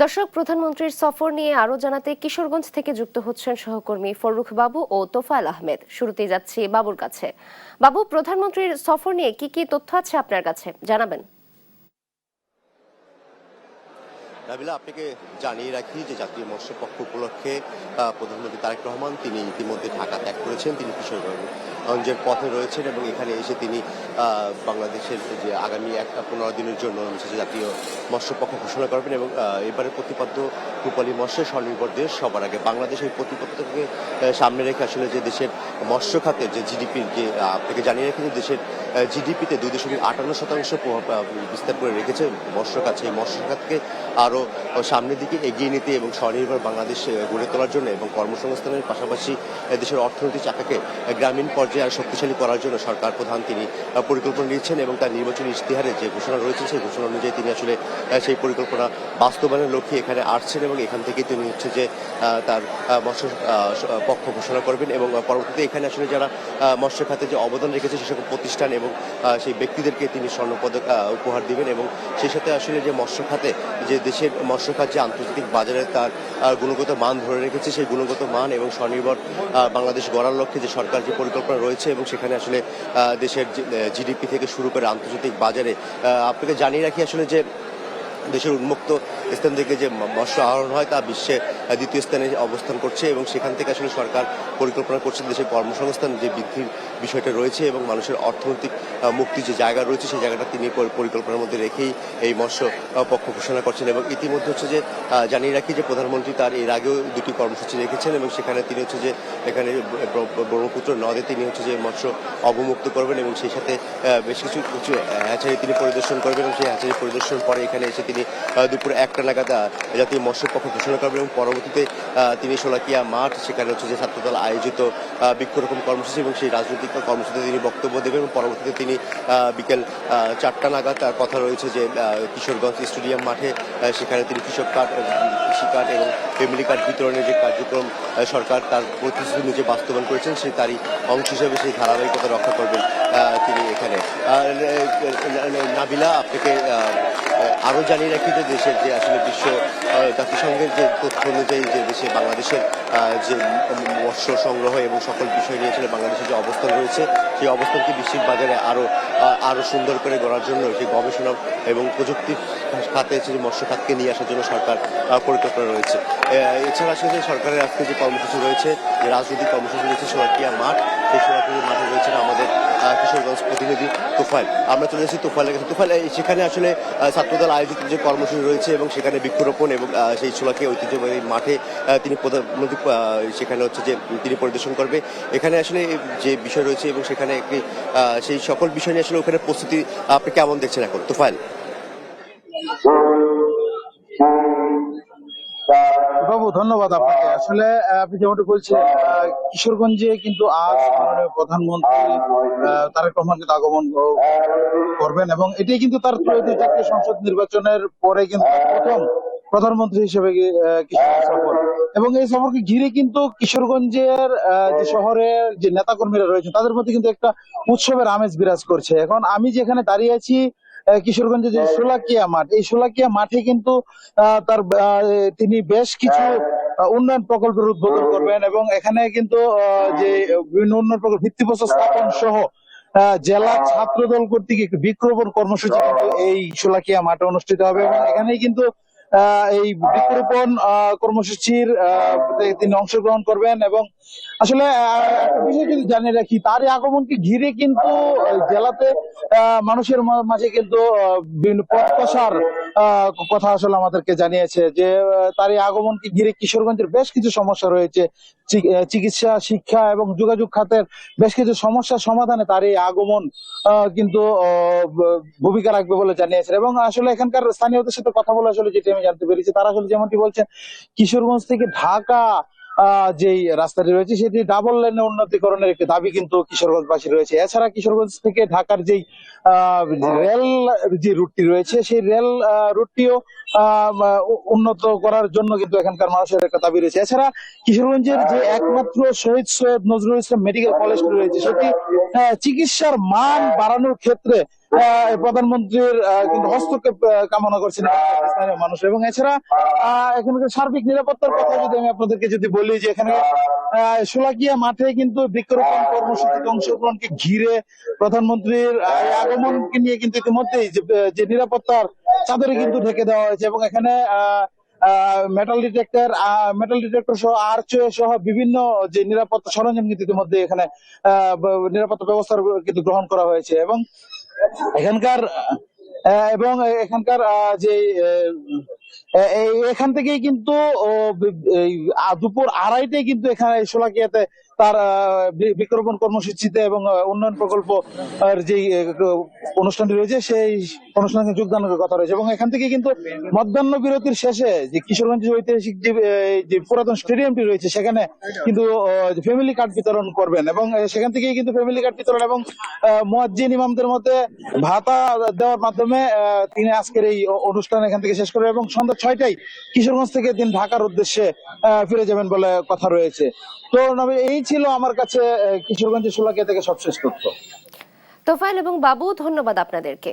দর্শক, প্রধানমন্ত্রীর সফর নিয়ে আরো জানাতে কিশোরগঞ্জ থেকে যুক্ত হচ্ছেন সহকর্মী ফররুখ বাবু ও তোফায়েল আহমেদ। শুরুতেই যাচ্ছি বাবুর কাছে। বাবু, প্রধানমন্ত্রীর সফর নিয়ে কি কি তথ্য আছে আপনার কাছে, জানাবেন। নাবিলা, আপনাকে জানিয়ে রাখি যে জাতীয় মৎস্য পক্ষ উপলক্ষে প্রধানমন্ত্রী তারেক রহমান তিনি ইতিমধ্যে ঢাকা ত্যাগ করেছেন। তিনি কিশোরগঞ্জের পথে রয়েছেন এবং এখানে এসে তিনি বাংলাদেশের যে আগামী 15 দিনের জন্য জাতীয় মৎস্য পক্ষ ঘোষণা করবেন এবং এবারের প্রতিপাদ্য রূপালী মৎস্য স্বনির্ভর দেশ। সবার আগে বাংলাদেশ এই প্রতিপাদ্যকে সামনে রেখে আসলে যে দেশের মৎস্য খাতের যে জিডিপির যে আপনাকে জানিয়ে রাখি যে দেশের জিডিপিতে 2.58% প্রভাব বিস্তার করে রেখেছে মৎস্য খাত। সেই মৎস্য খাতকে আরও সামনের দিকে এগিয়ে নিতে এবং স্বনির্ভর বাংলাদেশ গড়ে তোলার জন্য এবং কর্মসংস্থানের পাশাপাশি দেশের অর্থনৈতিক চাকাকে গ্রামীণ পর্যায়ে আরও শক্তিশালী করার জন্য সরকার প্রধান তিনি পরিকল্পনা নিচ্ছেন এবং তার নির্বাচনী ইশতেহারে যে ঘোষণা রয়েছে সেই ঘোষণা অনুযায়ী তিনি আসলে সেই পরিকল্পনা বাস্তবায়নের লক্ষ্যে এখানে আসছেন এবং এখান থেকে তিনি হচ্ছে যে তার মৎস্য পক্ষ ঘোষণা করবেন এবং পরবর্তীতে এখানে আসলে যারা মৎস্য খাতে যে অবদান রেখেছে সে সকল প্রতিষ্ঠান এবং সেই ব্যক্তিদেরকে তিনি স্বর্ণপদক উপহার দিবেন এবং সেই সাথে আসলে যে মৎস্য খাতে যে দেশের মৎস্য খাত যে আন্তর্জাতিক বাজারে তার গুণগত মান ধরে রেখেছে সেই গুণগত মান এবং স্বনির্ভর বাংলাদেশ গড়ার লক্ষ্যে যে সরকার যে পরিকল্পনা রয়েছে এবং সেখানে আসলে দেশের জিডিপি থেকে শুরু করে আন্তর্জাতিক বাজারে আপনাকে জানিয়ে রাখি আসলে যে দেশের উন্মুক্ত স্থান থেকে যে মৎস্য আহরণ হয় তা বিশ্বে দ্বিতীয় স্থানে অবস্থান করছে এবং সেখান থেকে আসলে সরকার পরিকল্পনা করছে দেশের কর্মসংস্থান যে বৃদ্ধির বিষয়টা রয়েছে এবং মানুষের অর্থনৈতিক মুক্তি যে জায়গা রয়েছে সেই জায়গাটা তিনি পরিকল্পনার মধ্যে রেখেই এই মৎস্য পক্ষ ঘোষণা করছেন এবং ইতিমধ্যে হচ্ছে যে জানিয়ে রাখি যে প্রধানমন্ত্রী তার এর আগেও দুটি কর্মসূচি রেখেছেন এবং সেখানে তিনি হচ্ছে যে এখানে ব্রহ্মপুত্র নদে তিনি হচ্ছে যে মৎস্য অবমুক্ত করবেন এবং সেই সাথে বেশ কিছু হ্যাচারি তিনি পরিদর্শন করবেন এবং সেই হ্যাচারি পরিদর্শন পরে এখানে এসে তিনি দুপুরে 1টা নাগাদ জাতীয় মৎস্য পক্ষ ঘোষণা করবেন এবং পরবর্তীতে তিনি শোলাকিয়া মাঠ সেখানে হচ্ছে যে ছাত্রদল আয়োজিত বৃক্ষরোপণ কর্মসূচি এবং সেই রাজনৈতিক কর্মসূচিতে তিনি বক্তব্য দেবেন এবং পরবর্তীতে তিনি বিকেল 4টা নাগাদ তার কথা রয়েছে যে কিশোরগঞ্জ স্টেডিয়াম মাঠে সেখানে তিনি কৃষক কার্ড, কৃষি কার্ড এবং ফ্যামিলি কার্ড বিতরণের যে কার্যক্রম সরকার তার প্রতিশ্রুতি নিজে বাস্তবায়ন করেছেন সেই তারই অংশ হিসেবে সেই ধারাবাহিকতা রক্ষা করবেন তিনি এখানে। নাবিলা, আপনাকে আরও জানিয়ে রাখি যে দেশের যে আসলে বিশ্ব জাতিসংঘের যে তথ্য অনুযায়ী যে দেশে বাংলাদেশের যে মৎস্য সংগ্রহ এবং সকল বিষয় নিয়ে আসলে বাংলাদেশের যে অবস্থান রয়েছে সেই অবস্থানকে বিশ্বিক বাজারে আরও সুন্দর করে গড়ার জন্য যে গবেষণা এবং প্রযুক্তি খাতে যে মৎস্য খাতকে নিয়ে আসার জন্য সরকার পরিকল্পনা রয়েছে। এছাড়া আসলে সরকারের আজকে যে কর্মসূচি রয়েছে যে রাজনৈতিক কর্মসূচি রয়েছে শোলাকিয়া মাঠ, সেই শোলাকিয়া মাঠে রয়েছেন আমাদের কিশোরগঞ্জ প্রতিনিধি তোফায়েল। আমরা চলে এসেছি তোফায়েলের কাছে। তোফায়েল, সেখানে আসলে ছাত্রদল আয়োজিত যে কর্মসূচি রয়েছে এবং সেখানে বৃক্ষরোপণ এবং সেই শোলাকিয়া ঐতিহ্যবাহী মাঠে তিনি প্রধানমন্ত্রী সেখানে হচ্ছে যে তিনি পরিদর্শন করবে। এখানে আসলে যে বিষয় রয়েছে এবং সেখানে একটি সেই সকল বিষয় নিয়ে আসলে ওখানে প্রস্তুতি আপনি কেমন দেখছেন এখন তোফায়েল? বাবু, ধন্যবাদ আপনাকে। আসলে আপনি যেমনটা বলছেন, কিশোরগঞ্জে কিন্তু আজ মাননীয় প্রধানমন্ত্রী তারেক রহমান কিন্তু আগমন করবেন এবং এটাই কিন্তু তার ত্রয়োদশ জাতীয় সংসদ নির্বাচনের পরে কিন্তু তার প্রথম প্রধানমন্ত্রী হিসেবে কিশোরগঞ্জ সফর। এবং এই সফরকে ঘিরে কিন্তু কিশোরগঞ্জের যে শহরের যে নেতাকর্মীরা রয়েছে তাদের মধ্যে কিন্তু একটা উৎসবের আমেজ বিরাজ করছে। এখন আমি যেখানে দাঁড়িয়ে আছি কিশোরগঞ্জের যে শোলাকিয়া মাঠ, এই শোলাকিয়া মাঠে কিন্তু তার তিনি বেশ কিছু উন্নয়ন প্রকল্পের উদ্বোধন করবেন এবং এখানে কিন্তু যে বিভিন্ন উন্নয়ন প্রকল্প ভিত্তিপ্রস্তর স্থাপন সহ জেলা ছাত্রদল কর্তৃক একটি বৃক্ষরোপণ কর্মসূচি কিন্তু এই শোলাকিয়া মাঠে অনুষ্ঠিত হবে এবং এখানেই কিন্তু এই বৃক্ষরোপণ কর্মসূচির তিনি অংশগ্রহণ করবেন। এবং আসলে একটা বিষয় যদি জানিয়ে রাখি, তার এই আগমনকে ঘিরে কিন্তু জেলাতে মানুষের মাঝে কিন্তু বিভিন্ন প্রত্যাশার কথা আসলে আমাদেরকে জানিয়েছে যে তার এই আগমনকে ঘিরে কিশোরগঞ্জের বেশ কিছু সমস্যা রয়েছে, চিকিৎসা, শিক্ষা এবং যোগাযোগ খাতের বেশ কিছু সমস্যার সমাধানে তার এই আগমন কিন্তু ভূমিকা রাখবে বলে জানিয়েছেন। এবং আসলে এখানকার স্থানীয়দের সাথে কথা বলে আসলে যেটি আমি জানতে পেরেছি, তারা আসলে যেমনটি বলছেন, কিশোরগঞ্জ থেকে ঢাকা যেই রাস্তাটি রয়েছে সেটি ডাবল লেনে উন্নতিকরণের একটি দাবি কিন্তু কিশোরগঞ্জবাসী রয়েছে। এছাড়া কিশোরগঞ্জ থেকে ঢাকার যেই রেল যে রুটটি রয়েছে সেই রেল রুটটিও উন্নত করার জন্য কিন্তু এখানকার মানুষের একটা দাবি রয়েছে। এছাড়া কিশোরগঞ্জের যে একমাত্র শহীদ সৈয়দ নজরুল ইসলাম মেডিকেল কলেজ রয়েছে সেটি চিকিৎসার মান বাড়ানোর ক্ষেত্রে প্রধানমন্ত্রীর কিন্তু হস্তক্ষেপ কামনা করছেন স্থানীয় মানুষ। এবং এছাড়া এখানকার সার্বিক নিরাপত্তার কথা যদি আমি আপনাদেরকে যদি বলি, যে এখানে শোলাকিয়া মাঠে কিন্তু বৃক্ষরোপণ কর্মসূচিতে অংশগ্রহণকে ঘিরে প্রধানমন্ত্রীর এই আগমনকে নিয়ে কিন্তু ইতিমধ্যেই যে নিরাপত্তার চাদরে কিন্তু ঢেকে দেওয়া হয়েছে। এবং এখানে মেটাল ডিটেক্টর সহ আর্চ সহ বিভিন্ন যে নিরাপত্তা সরঞ্জাম কিন্তু ইতিমধ্যে এখানে নিরাপত্তা ব্যবস্থা কিন্তু গ্রহণ করা হয়েছে। এবং এখানকার যে এখান থেকেই কিন্তু এই দুপুর 2:30টায় কিন্তু এখানে শোলাকিয়াতে তার বৃক্ষরোপণ কর্মসূচিতে এবং উন্নয়ন প্রকল্প যে অনুষ্ঠানটি রয়েছে সেই অনুষ্ঠানে যোগদানের কথা রয়েছে। এবং এখান থেকে কিন্তু মধ্যাহ্ন বিরতির শেষে যে কিশোরগঞ্জের ঐতিহাসিক যে পুরাতন স্টেডিয়ামটি রয়েছে সেখানে কিন্তু ফ্যামিলি কার্ড বিতরণ করবেন। এবং সেখান থেকেই কিন্তু ফ্যামিলি কার্ড বিতরণ এবং মুয়াজ্জিন ইমামদের মধ্যে ভাতা দেওয়ার মাধ্যমে তিনি আজকের এই অনুষ্ঠান এখান থেকে শেষ করবেন। এবং সন্ধ্যা 6টায় কিশোরগঞ্জ থেকে তিনি ঢাকার উদ্দেশ্যে ফিরে যাবেন বলে কথা রয়েছে। তো এই ছিল আমার কাছে কিশোরগঞ্জের শোলাকিয়া থেকে সবশেষ তথ্য। তোফায়েল এবং বাবু, ধন্যবাদ আপনাদেরকে।